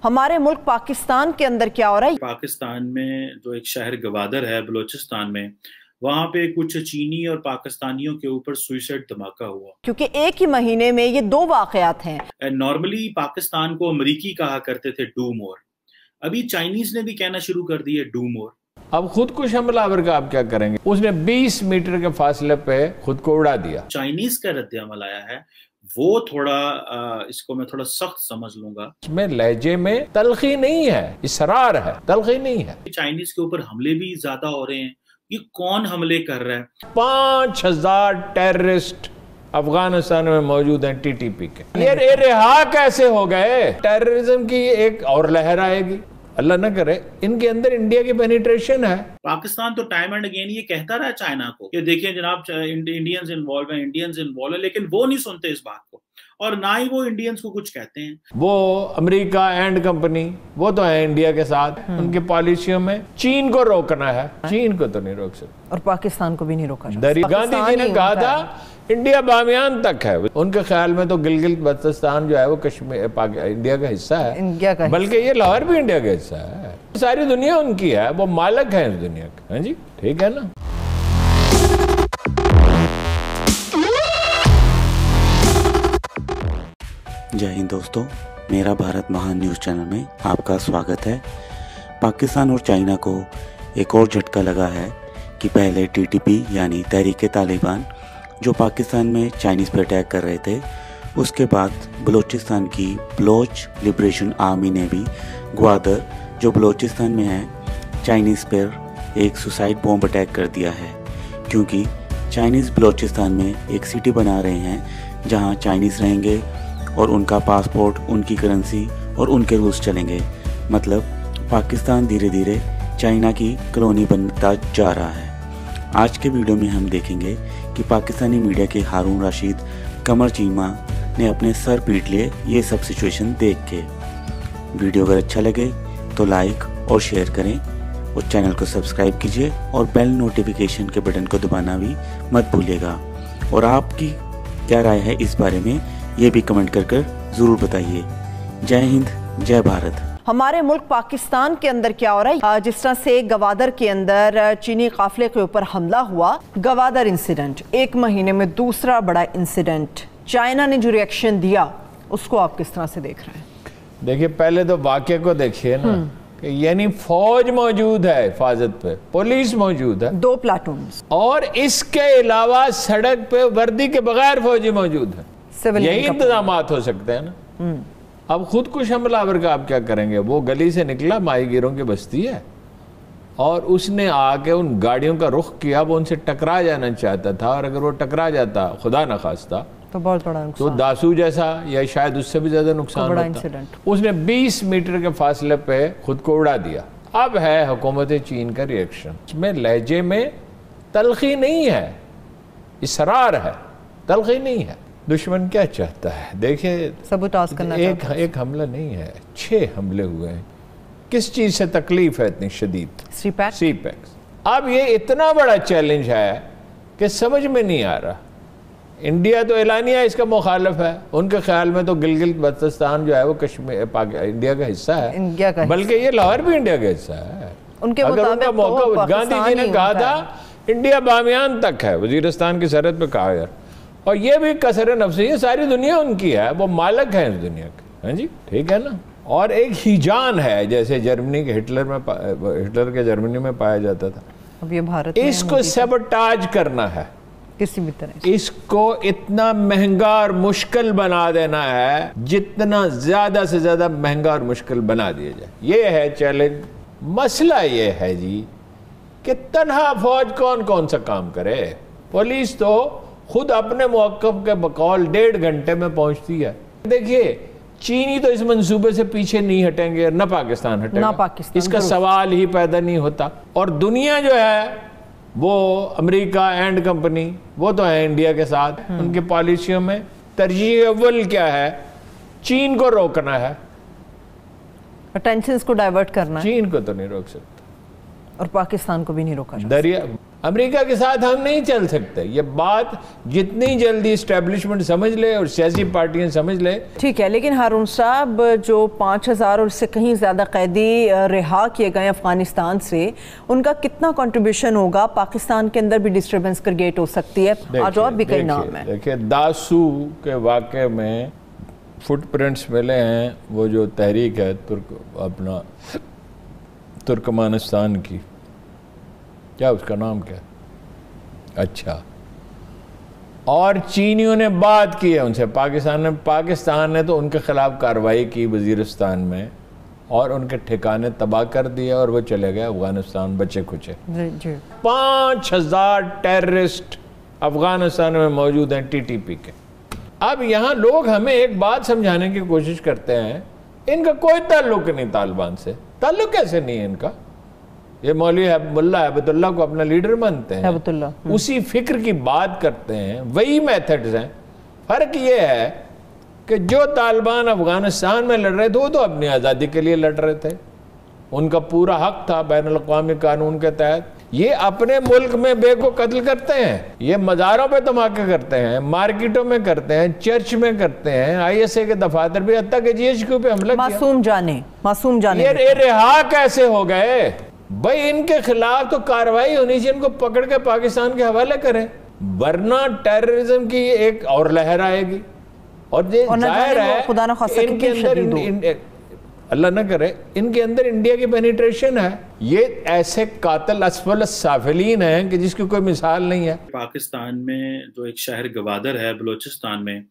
हमारे मुल्क पाकिस्तान के अंदर क्या हो रहा है। पाकिस्तान में जो एक शहर गवादर है बलूचिस्तान में, वहां पे कुछ चीनी और पाकिस्तानियों के ऊपर सुइसाइड धमाका हुआ, क्योंकि एक ही महीने में ये दो वाकयात हैं। नॉर्मली पाकिस्तान को अमरीकी कहा करते थे डू मोर, अभी चाइनीज ने भी कहना शुरू कर दिया डू मोर। अब खुदकुश हमलावर का आप क्या करेंगे? उसने 20 मीटर के फासले पे खुद को उड़ा दिया। चाइनीज का रद्द-ए-अमल आया है, वो थोड़ा इसको मैं थोड़ा सख्त समझ लूंगा। इसमें लहजे में तलखी नहीं है, इसरार है, तलखी नहीं है। चाइनीज के ऊपर हमले भी ज्यादा हो रहे हैं, ये कौन हमले कर रहा है? 5000 टेररिस्ट अफगानिस्तान में मौजूद हैं टीटीपी के। ये रिहा कैसे हो गए? टेररिज्म की एक और लहर आएगी, अल्लाह न करे। इनके अंदर इंडिया की पेनिट्रेशन है। पाकिस्तान तो टाइम एंड अगेन ये कहता रहा चाइना को कि देखिए जनाब इंडियंस इन्वॉल्व हैं, लेकिन वो नहीं सुनते इस बात को, और ना ही वो इंडियंस को कुछ कहते हैं। वो अमेरिका एंड कंपनी वो तो है इंडिया के साथ, उनकी पॉलिसियों में चीन को रोकना है, चीन को तो नहीं रोक सकते और पाकिस्तान को भी नहीं रोका। गांधी जी ने कहा था इंडिया बामियान तक है। उनके ख्याल में तो गिलगित बल्तिस्तान जो है वो कश्मीर इंडिया का हिस्सा है, बल्कि ये लाहौर भी इंडिया का हिस्सा है। सारी दुनिया उनकी है, वो मालिक है इस दुनिया का। हाँ जी, ठीक है ना। जय हिंद दोस्तों, मेरा भारत महान न्यूज़ चैनल में आपका स्वागत है। पाकिस्तान और चाइना को एक और झटका लगा है कि पहले टीटीपी यानी तहरीक तालिबान जो पाकिस्तान में चाइनीज़ पर अटैक कर रहे थे, उसके बाद बलूचिस्तान की बलोच लिबरेशन आर्मी ने भी ग्वादर जो बलूचिस्तान में है चाइनीज़ पर एक सुसाइड बॉम्ब अटैक कर दिया है, क्योंकि चाइनीज़ बलूचिस्तान में एक सिटी बना रहे हैं जहां चाइनीज़ रहेंगे और उनका पासपोर्ट, उनकी करेंसी और उनके रूल्स चलेंगे। मतलब पाकिस्तान धीरे धीरे चाइना की कॉलोनी बनता जा रहा है। आज के वीडियो में हम देखेंगे कि पाकिस्तानी मीडिया के हारून राशिद कमर चीमा ने अपने सर पीट लिए ये सब सिचुएशन देख के। वीडियो अगर अच्छा लगे तो लाइक और शेयर करें और चैनल को सब्सक्राइब कीजिए और बेल नोटिफिकेशन के बटन को दबाना भी मत भूलिएगा। और आपकी क्या राय है इस बारे में ये भी कमेंट कर ज़रूर बताइए। जय हिंद, जय भारत। हमारे मुल्क पाकिस्तान के अंदर क्या हो रहा है। जिस तरह से गवादर के अंदर चीनी काफिले के ऊपर हमला हुआ, गवादर इंसिडेंट एक महीने में दूसरा बड़ा इंसिडेंट, चाइना ने जो रिएक्शन दिया उसको आप किस तरह से देख रहे हैं? देखिए, पहले तो वाक्य को देखिए ना, यानी फौज मौजूद है हिफाजत पे, पुलिस मौजूद है, 2 प्लाटून, और इसके अलावा सड़क पे वर्दी के बगैर फौजी मौजूद है। यही इंतजाम हो सकते हैं ना। अब खुदकुश हमलावर का आप क्या करेंगे? वो गली से निकला, माहीगीरों की बस्ती है, और उसने आके उन गाड़ियों का रुख किया। वो उनसे टकरा जाना चाहता था, और अगर वो टकरा जाता खुदा न खास्ता तो बहुत बड़ा नुकसान, तो दासू जैसा या शायद उससे भी ज्यादा नुकसान बड़ा होता। इंसिडेंट। उसने 20 मीटर के फासले पे खुद को उड़ा दिया। अब है हुकूमत चीन का रिएक्शन। इसमें लहजे में तलखी नहीं है, इसरार है, तलखी नहीं है। दुश्मन क्या चाहता है? देखिए, सबूताज करना एक हमला नहीं है, 6 हमले हुए हैं। किस चीज से तकलीफ है इतनी शदीद? सीपैक्स। अब ये इतना बड़ा चैलेंज है कि समझ में नहीं आ रहा। इंडिया तो एलानिया इसका मुखालिफ है। उनके ख्याल में तो गिलगित बल्तिस्तान जो है वो कश्मीर इंडिया का हिस्सा है, बल्कि ये लाहौर भी इंडिया का हिस्सा है। अगर उनका मौका, गांधी जी ने कहा था इंडिया बामियान तक है, वजीरिस्तान की सरहद पे कहा यार। और ये भी कसर नफ्सी है, सारी दुनिया उनकी है, वो मालिक है इस दुनिया के। हाँ जी, ठीक है ना। और एक हिजान है, जैसे जर्मनी के हिटलर के जर्मनी में पाया जाता था। अब ये भारत इसको सबटाज करना है किसी भी तरह। इसको इतना महंगा और मुश्किल बना देना है, जितना ज्यादा से ज्यादा महंगा और मुश्किल बना दिया जाए। ये है चैलेंज। मसला ये है जी कि तन्हा फौज कौन कौन सा काम करे। पुलिस तो खुद अपने मौक़िफ़ के बकौल 1.5 घंटे में पहुंचती है। देखिए, चीनी तो इस मंसूबे से पीछे नहीं हटेंगे, न पाकिस्तान हटेगा, ना पाकिस्तान, इसका सवाल ही पैदा नहीं होता। और दुनिया जो है वो अमेरिका एंड कंपनी वो तो है इंडिया के साथ, उनकी पॉलिसियों में तरजीह अव्वल क्या है? चीन को रोकना है, अटेंशन को डाइवर्ट करना है। चीन को तो नहीं रोक सकता, और पाकिस्तान को भी नहीं रोका। दरिया अमेरिका के साथ हम नहीं चल सकते। ये बात जितनी जल्दी इस्टेब्लिशमेंट समझ ले और सियासी पार्टियां समझ ले। ठीक है, लेकिन हारून साहब, जो 5000 और इससे कहीं ज़्यादा कैदी रिहा किए गए अफगानिस्तान से, उनका कितना कंट्रीब्यूशन होगा? पाकिस्तान के अंदर भी डिस्टर्बेंस क्रिएट हो सकती है। आज और भी कई नाम है। देखिए, दासू के वाक़े में फुटप्रिंट्स मिले हैं, वो जो तहरीक है तुर्कमानिस्तान की, क्या उसका नाम क्या? अच्छा, और चीनियों ने बात की है उनसे, पाकिस्तान ने तो उनके खिलाफ कार्रवाई की वजीरिस्तान में और उनके ठिकाने तबाह कर दिए और वो चले गए अफगानिस्तान बचे खुचे। 5000 टेररिस्ट अफगानिस्तान में मौजूद हैं TTP के। अब यहाँ लोग हमें एक बात समझाने की कोशिश करते हैं, इनका कोई ताल्लुक नहीं तालिबान से। ताल्लुक कैसे नहीं है इनका? ये मौलवी मुल्ला अहबतुल्लाह को अपना लीडर मानते हैं, उसी फिक्र की बात करते हैं, वही मेथड्स हैं। फर्क ये है कि जो तालिबान अफगानिस्तान में लड़ रहे थे वो तो अपनी आज़ादी के लिए लड़ रहे थे, उनका पूरा हक था बैनुल-अक़वामी कानून के तहत। ये अपने मुल्क में बेको कत्ल करते हैं, ये मज़ारों पे धमाके करते हैं, मार्केटों में करते हैं, चर्च में करते हैं, ISA के दफातर भी, हत्ता के GHQ पे हमला किया। मासूम जाने ये रिहा कैसे हो गए भाई? इनके खिलाफ तो कार्रवाई होनी चाहिए, इनको पकड़ के पाकिस्तान के हवाले करें, वरना टेररिज्म की एक और लहर आएगी। और जाहिर है इनके अंदर, अल्लाह न करे, इनके अंदर इंडिया की पेनिट्रेशन है। ये ऐसे कातिल असफल साफिलीन हैं कि जिसकी कोई मिसाल नहीं है। पाकिस्तान में जो एक शहर गवादर है बलूचिस्तान में,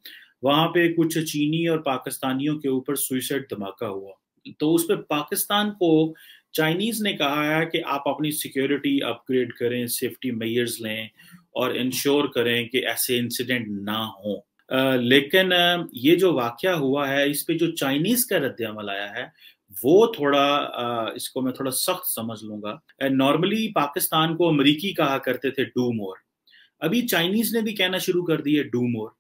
वहां पे कुछ चीनी और पाकिस्तानियों के ऊपर सुइसाइड धमाका हुआ। तो उस पर पाकिस्तान को चाइनीज ने कहा है कि आप अपनी सिक्योरिटी अपग्रेड करें, सेफ्टी मेजर्स लें और इंश्योर करें कि ऐसे इंसिडेंट ना हो। लेकिन ये जो वाकया हुआ है, इस पे जो चाइनीज का रद्द-ए-अमल आया है वो थोड़ा इसको मैं थोड़ा सख्त समझ लूंगा। नॉर्मली पाकिस्तान को अमरीकी कहा करते थे डू मोर, अभी चाइनीज ने भी कहना शुरू कर दिया डू मोर।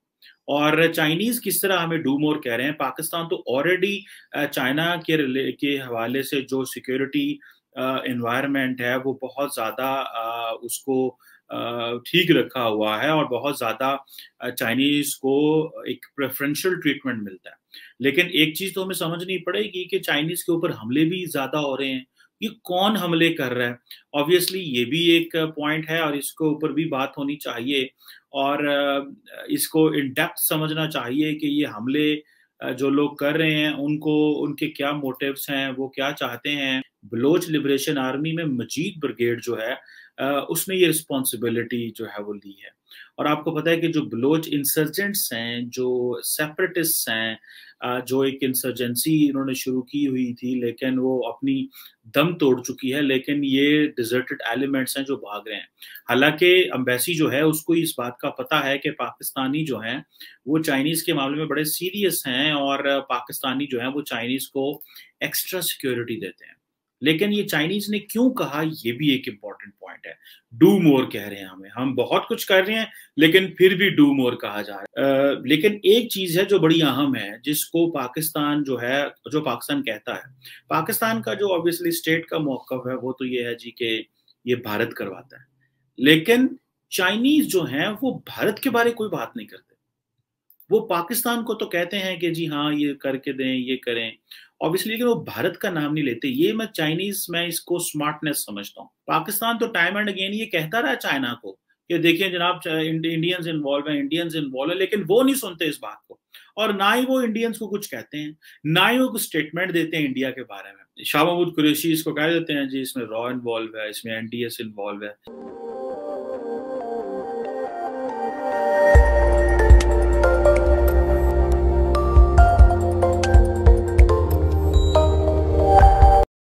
और चाइनीज किस तरह हमें डू मोर कह रहे हैं? पाकिस्तान तो ऑलरेडी चाइना के हवाले से जो सिक्योरिटी एनवायरनमेंट है वो बहुत ज्यादा उसको ठीक रखा हुआ है और बहुत ज्यादा चाइनीज को एक प्रेफरेंशियल ट्रीटमेंट मिलता है। लेकिन एक चीज तो हमें समझनी पड़ेगी कि चाइनीज के ऊपर हमले भी ज्यादा हो रहे हैं। ये कौन हमले कर रहा है? ऑब्वियसली ये भी एक पॉइंट है और इसके ऊपर भी बात होनी चाहिए और इसको इन डेप्थ समझना चाहिए कि ये हमले जो लोग कर रहे हैं उनके क्या मोटिव्स हैं, वो क्या चाहते हैं। बलोच लिबरेशन आर्मी में मजीद ब्रिगेड जो है उसने ये रिस्पॉन्सिबिलिटी जो है वो ली है। और आपको पता है कि जो बलोच इंसर्जेंट्स हैं, जो सेपरेटिस्ट हैं, जो एक इंसर्जेंसी इन्होंने शुरू की हुई थी लेकिन वो अपनी दम तोड़ चुकी है, लेकिन ये डिजर्टेड एलिमेंट्स हैं जो भाग रहे हैं। हालांकि एम्बेसी जो है उसको इस बात का पता है कि पाकिस्तानी जो हैं वो चाइनीज के मामले में बड़े सीरियस हैं और पाकिस्तानी जो हैं वो चाइनीज को एक्स्ट्रा सिक्योरिटी देते हैं। लेकिन ये चाइनीज ने क्यों कहा, ये भी एक इम्पॉर्टेंट पॉइंट है। डू मोर कह रहे हैं हम बहुत कुछ कर रहे हैं लेकिन फिर भी डू मोर कहा जा रहा है। लेकिन एक चीज है जो बड़ी अहम है, जिसको पाकिस्तान जो पाकिस्तान कहता है, पाकिस्तान का जो ऑब्वियसली स्टेट का मौक़िफ़ है वो तो ये है जी कि ये भारत करवाता है। लेकिन चाइनीज जो हैं वो भारत के बारे कोई बात नहीं करते। वो पाकिस्तान को तो कहते हैं कि जी हाँ ये करके दें, ये करें ऑब्वियसली, लेकिन वो भारत का नाम नहीं लेते। ये मैं इसको स्मार्टनेस समझता हूँ। पाकिस्तान तो टाइम एंड अगेन ये कहता रहा चाइना को कि देखिए जनाब इंडियंस इन्वॉल्व है, लेकिन वो नहीं सुनते इस बात को और ना ही वो इंडियंस को कुछ कहते हैं, ना ही वो कुछ स्टेटमेंट देते हैं इंडिया के बारे में। शाह महमूद कुरैशी इसको कह देते हैं जी इसमें रॉ इन्वॉल्व है, इसमें NDS इन्वॉल्व है।